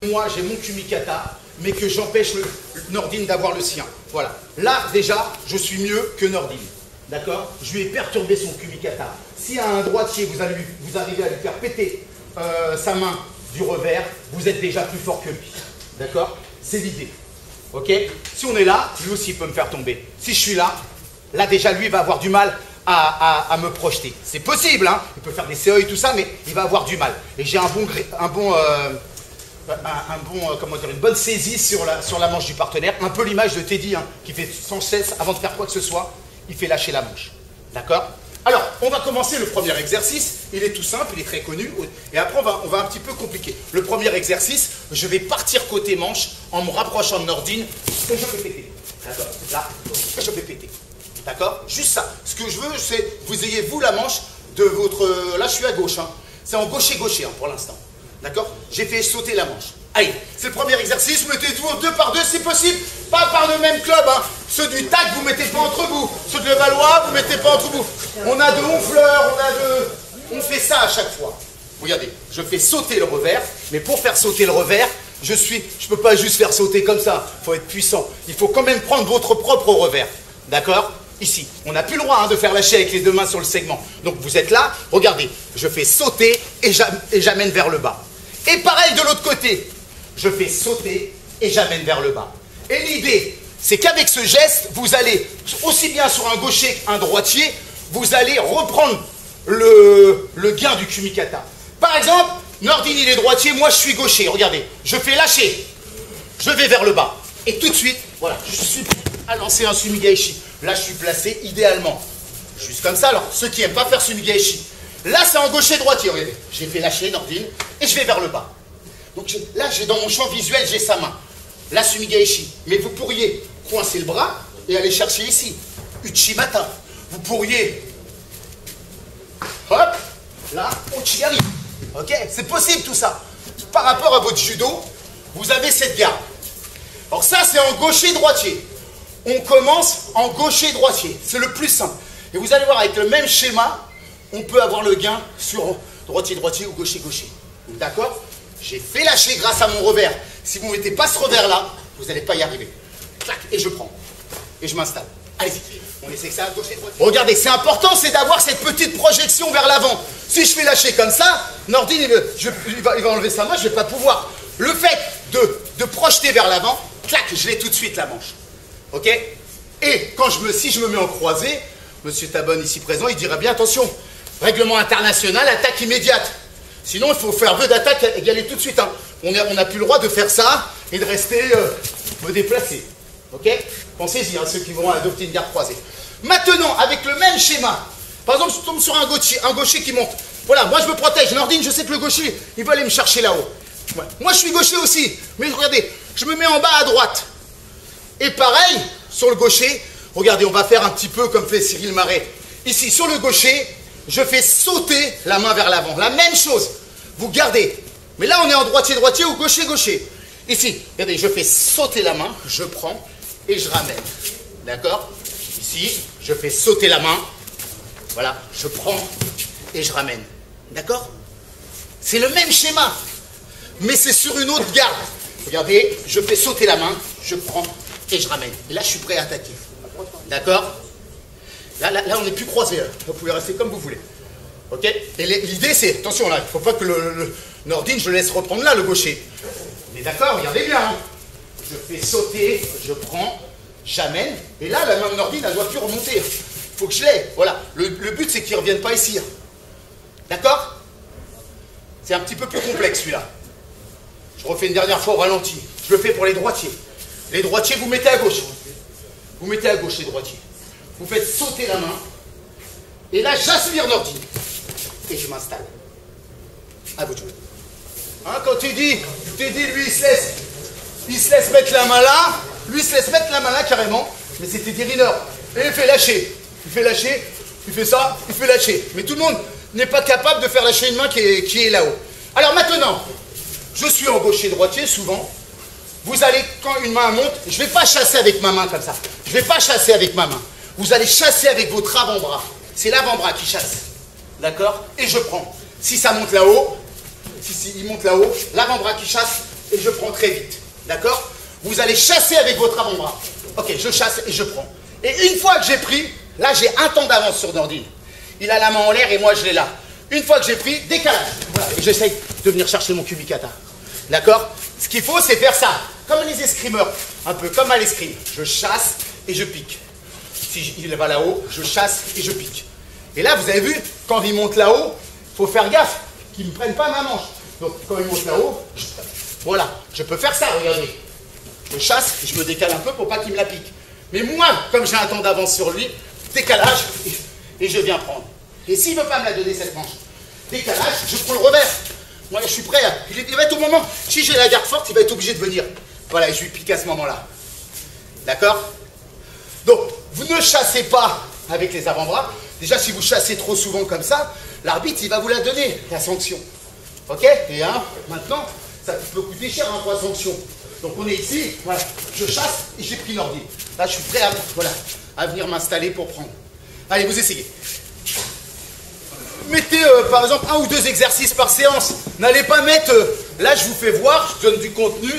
Moi, j'ai mon kumikata, mais que j'empêche Nordine d'avoir le sien. Voilà. Là, déjà, je suis mieux que Nordine. D'accord? Je lui ai perturbé son kumikata. Si à un droitier, vous arrivez à lui faire péter sa main du revers, vous êtes déjà plus fort que lui. D'accord? C'est l'idée. Ok? Si on est là, lui aussi peut me faire tomber. Si je suis là, déjà, lui va avoir du mal à me projeter. C'est possible, hein? Il peut faire des CE et tout ça, mais il va avoir du mal. Et j'ai comment dire, une bonne saisie sur la manche du partenaire, un peu l'image de Teddy, hein, qui fait sans cesse, avant de faire quoi que ce soit, il fait lâcher la manche. D'accord? Alors, on va commencer le premier exercice, il est tout simple, il est très connu, et après on va un petit peu compliquer. Le premier exercice, je vais partir côté manche, en me rapprochant de Nordine, et je vais péter. D'accord? Là, je vais péter. D'accord? Juste ça. Ce que je veux, c'est que vous ayez, vous, la manche de votre... Là, je suis à gauche, hein. C'est en gaucher-gaucher, hein, pour l'instant. D'accord? J'ai fait sauter la manche. Allez, c'est le premier exercice. Vous mettez tout 2 par 2, c'est possible. Pas par le même club. Hein. Ceux du TAC, vous ne mettez pas entre vous. Ceux de Levallois, vous ne mettez pas entre vous. On a de honfleurs, on fait ça à chaque fois. Regardez, je fais sauter le revers. Mais pour faire sauter le revers, je ne peux pas juste faire sauter comme ça. Il faut être puissant. Il faut quand même prendre votre propre revers. D'accord? Ici, on n'a plus le droit, hein, de faire lâcher avec les 2 mains sur le segment. Donc vous êtes là, regardez, je fais sauter et j'amène vers le bas. Et pareil de l'autre côté, je fais sauter et j'amène vers le bas. Et l'idée, c'est qu'avec ce geste, vous allez, aussi bien sur un gaucher qu'un droitier, vous allez reprendre le gain du kumikata. Par exemple, Nordine il est droitier, moi je suis gaucher, regardez, je fais lâcher, je vais vers le bas. Et tout de suite, voilà, je suis à lancer un sumigaishi. Là, je suis placé idéalement. Juste comme ça. Alors, ceux qui n'aiment pas faire sumigaishi. Là, c'est en gaucher-droitier. Regardez, j'ai fait lâcher Nordine et je vais vers le bas. Donc là, j'ai dans mon champ visuel, j'ai sa main. Là, sumigaishi. Mais vous pourriez coincer le bras et aller chercher ici. Uchimata. Vous pourriez... Hop. Là, Ochigari. Ok? C'est possible tout ça. Par rapport à votre judo, vous avez cette garde. Alors ça, c'est en gaucher-droitier. On commence en gaucher-droitier. C'est le plus simple. Et vous allez voir, avec le même schéma, on peut avoir le gain sur droitier-droitier ou gaucher-gaucher. D'accord? J'ai fait lâcher grâce à mon revers. Si vous ne mettez pas ce revers-là, vous n'allez pas y arriver. Clac, et je prends. Et je m'installe. Allez-y. On essaie que ça à gaucher-droitier. Regardez, c'est important, c'est d'avoir cette petite projection vers l'avant. Si je fais lâcher comme ça, Nordine, il va enlever sa main, je ne vais pas pouvoir. Le fait de projeter vers l'avant, clac, je l'ai tout de suite la manche. Ok? Et si je me mets en croisé, Monsieur Tabon ici présent, il dirait bien attention, règlement international, attaque immédiate. Sinon, il faut faire vœu d'attaque égalé tout de suite. Hein. On n'a plus le droit de faire ça et de rester me déplacer. Ok? Pensez-y, hein, ceux qui vont adopter une garde croisée. Maintenant, avec le même schéma, par exemple, je tombe sur un gaucher qui monte. Voilà, moi je me protège. Nordine, je sais que le gaucher, il va aller me chercher là-haut. Ouais. Moi, je suis gaucher aussi. Mais regardez, je me mets en bas à droite. Et pareil, sur le gaucher, regardez, on va faire un petit peu comme fait Cyril Marais. Ici, sur le gaucher, je fais sauter la main vers l'avant. La même chose. Vous gardez. Mais là, on est en droitier-droitier ou gaucher-gaucher. Ici, regardez, je fais sauter la main, je prends et je ramène. D'accord? Ici, je fais sauter la main. Voilà, je prends et je ramène. D'accord? C'est le même schéma. Mais c'est sur une autre garde. Regardez, je fais sauter la main, je prends et je ramène. Et là, je suis prêt à attaquer. D'accord? Là, on n'est plus croisé. Vous pouvez rester comme vous voulez. Ok? Et l'idée, c'est, attention là, il ne faut pas que le Nordine, je le laisse reprendre là, le gaucher. On est d'accord? Regardez bien. Hein. Je fais sauter, je prends, j'amène. Et là, la main de Nordine, elle ne doit plus remonter. Il faut que je l'aie. Voilà. Le but, c'est qu'il ne revienne pas ici. D'accord? C'est un petit peu plus complexe, celui-là. Je refais une dernière fois au ralenti. Je le fais pour les droitiers. Les droitiers, vous mettez à gauche. Vous mettez à gauche les droitiers. Vous faites sauter la main. Et là, j'aspire Nordine. Et je m'installe. À vous de jouer. Hein, quand tu dis, lui, il se laisse mettre la main là. Lui, il se laisse mettre la main là, carrément. Mais c'était des Riner. Et il fait lâcher. Il fait lâcher. Il fait ça. Il fait lâcher. Mais tout le monde n'est pas capable de faire lâcher une main qui est là-haut. Alors maintenant, je suis en gaucher-droitier, souvent. Vous allez, quand une main monte, je ne vais pas chasser avec ma main comme ça. Je ne vais pas chasser avec ma main. Vous allez chasser avec votre avant-bras. C'est l'avant-bras qui chasse. D'accord? Et je prends. Si ça monte là-haut, si il monte là-haut, l'avant-bras qui chasse, et je prends très vite. D'accord? Vous allez chasser avec votre avant-bras. Ok, je chasse et je prends. Et une fois que j'ai pris, là j'ai un temps d'avance sur Nordine. Il a la main en l'air et moi je l'ai là. Une fois que j'ai pris, décalage. Voilà, et j'essaye de venir chercher mon kubikata. D'accord? Ce qu'il faut, c'est faire ça. Comme les escrimeurs, un peu comme à l'escrime. Je chasse et je pique. Si il va là-haut, je chasse et je pique. Et là, vous avez vu, quand il monte là-haut, il faut faire gaffe qu'il ne prenne pas ma manche. Donc, quand il monte là-haut, voilà, je peux faire ça, regardez. Je chasse et je me décale un peu pour pas qu'il me la pique. Mais moi, comme j'ai un temps d'avance sur lui, décalage et je viens prendre. Et s'il ne veut pas me la donner, cette manche, décalage, je prends le revers. Moi, je suis prêt. Il va être au moment, si j'ai la garde forte, il va être obligé de venir. Voilà, et je lui pique à ce moment-là. D'accord? Donc, vous ne chassez pas avec les avant-bras. Déjà, si vous chassez trop souvent comme ça, l'arbitre, il va vous la donner, la sanction. Ok? Et maintenant, ça peut coûter cher, 3 sanctions. Donc, on est ici, voilà, je chasse et j'ai pris l'ordi. Là, je suis prêt à venir m'installer pour prendre. Allez, vous essayez. Mettez, par exemple, 1 ou 2 exercices par séance. N'allez pas mettre, là, je vous fais voir, je donne du contenu.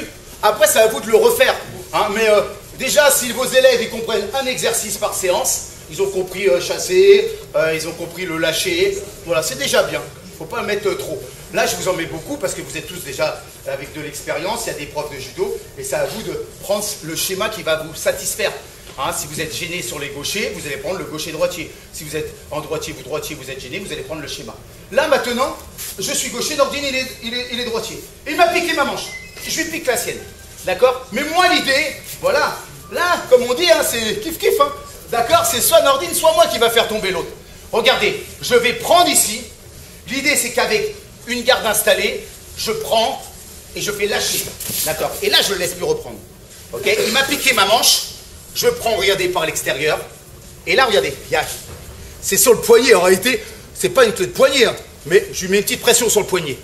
Après, c'est à vous de le refaire. Hein, mais déjà, si vos élèves ils comprennent un exercice par séance, ils ont compris chasser, ils ont compris le lâcher. Voilà, c'est déjà bien. Il ne faut pas mettre trop. Là, je vous en mets beaucoup parce que vous êtes tous déjà avec de l'expérience. Il y a des profs de judo et c'est à vous de prendre le schéma qui va vous satisfaire. Hein, si vous êtes gêné sur les gauchers, vous allez prendre le gaucher-droitier. Si vous êtes en droitier, vous êtes gêné, vous allez prendre le schéma. Là, maintenant, je suis gaucher, Nordine, il est droitier. Et il m'a piqué ma manche. Je lui pique la sienne. D'accord? Mais moi, l'idée, voilà, là, comme on dit, hein, c'est kiff-kiff. Hein, d'accord? C'est soit Nordine, soit moi qui va faire tomber l'autre. Regardez, je vais prendre ici. L'idée, c'est qu'avec une garde installée, je prends et je fais lâcher. D'accord? Et là, je le laisse plus reprendre. Ok? Il m'a piqué ma manche. Je prends, regardez, par l'extérieur. Et là, regardez, c'est sur le poignet. En réalité, c'est pas une clé de poignet, hein, mais je lui mets une petite pression sur le poignet.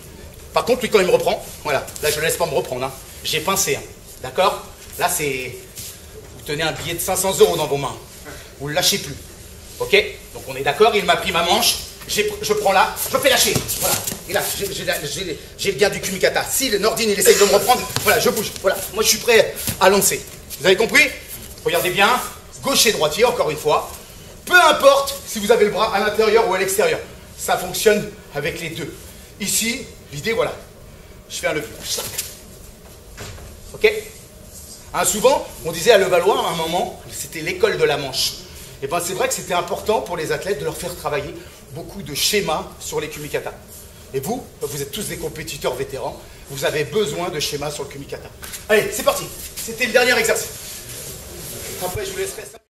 Par contre, lui, quand il me reprend, voilà, là, je ne laisse pas me reprendre. Hein. J'ai pincé, hein, d'accord? Là, c'est... Vous tenez un billet de 500 € dans vos mains. Vous ne le lâchez plus. Ok? Donc, on est d'accord, il m'a pris ma manche. Je prends là, je fais lâcher. Voilà. Et là, j'ai le gars du kumikata. Si le Nordine, il essaye de me reprendre, voilà, je bouge. Voilà, moi, je suis prêt à lancer. Vous avez compris? Regardez bien, gaucher, droitier, encore une fois. Peu importe si vous avez le bras à l'intérieur ou à l'extérieur. Ça fonctionne avec les deux. Ici, l'idée, voilà. Je fais un levier. Ok? Hein, souvent, on disait à Levallois, à un moment, c'était l'école de la manche. Et bien, c'est vrai que c'était important pour les athlètes de leur faire travailler beaucoup de schémas sur les kumikata. Et vous, vous êtes tous des compétiteurs vétérans, vous avez besoin de schémas sur le kumikata. Allez, c'est parti. C'était le dernier exercice. Après, je vous laisserai ça.